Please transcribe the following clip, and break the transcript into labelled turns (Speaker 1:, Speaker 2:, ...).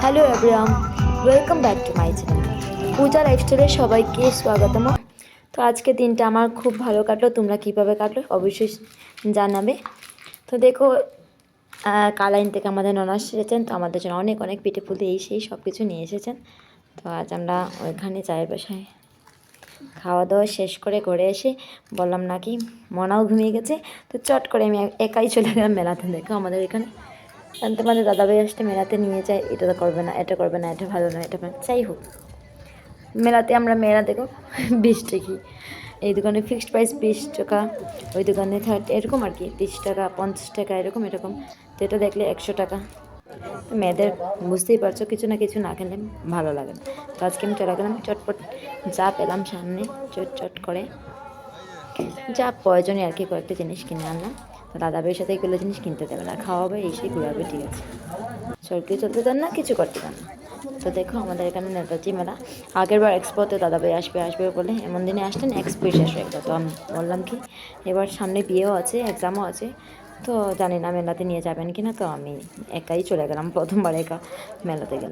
Speaker 1: Hello everyone, welcome back to my channel Puja লাইফস্টাইলে সবাইকে স্বাগতম। তো আজকে দিনটা আমার খুব ভালো কাটলো। তোমরা কীভাবে কাটলো অবশ্যই জানাবে। তো দেখো, কালাইন থেকে আমাদের ননাস এসেছেন, তো আমাদের জন্য অনেক অনেক পিঠে পুলি এই সেই সব কিছু নিয়ে এসেছেন। তো আজ আমরা ওইখানে চায়ের বাসায় খাওয়া দাওয়া শেষ করে ঘরে এসে বললাম নাকি মনাও ঘুমিয়ে গেছে, তো চট করে আমি একাই চলে গেলাম মেলাতে। দেখো আমাদের এখানে তোমাদের দাদাভাই আসতে মেলাতে নিয়ে যায়, এটা তো করবে না, এটা করবে না, এটা ভালো না, এটা ভালো, যাই হোক মেলাতে আমরা মেলা দেখো 20 টাকা। এই দোকানে ফিক্সড প্রাইস 20 টাকা, ওই দোকানে 30, এরকম আর কি, 30 টাকা 50 টাকা এরকম এরকম। তো এটা দেখলে 100 টাকা। মেয়েদের বুঝতেই পারছো, কিছু না কিছু না খেলে ভালো লাগে না। তো আজকে আমি চলে গেলাম চটপট, যা পেলাম সামনে চট চট করে যা প্রয়োজনীয় আর কি কয়েকটা জিনিস কিনে আনলাম। তো দাদাভাইয়ের সাথে এগুলো জিনিস কিনতে দেবে না, খাওয়াবে এসে ঘুরাবে, ঠিক আছে, সরকারি চলতে চান না, কিছু করতে চান না। তো দেখো আমাদের এখানে নেতাজি মেলা, আগের বার এক্সপোতে দাদাভাই আসবে আসবে বলে এমন দিনে আসতেন, এক্সপো শেষ হয়ে গেল। তো আমি বললাম কি এবার সামনে বিয়েও আছে, এক্সামও আছে, তো জানি না মেলাতে নিয়ে যাবেন কি না। তো আমি একাই চলে গেলাম, প্রথমবার একা মেলাতে গেলাম।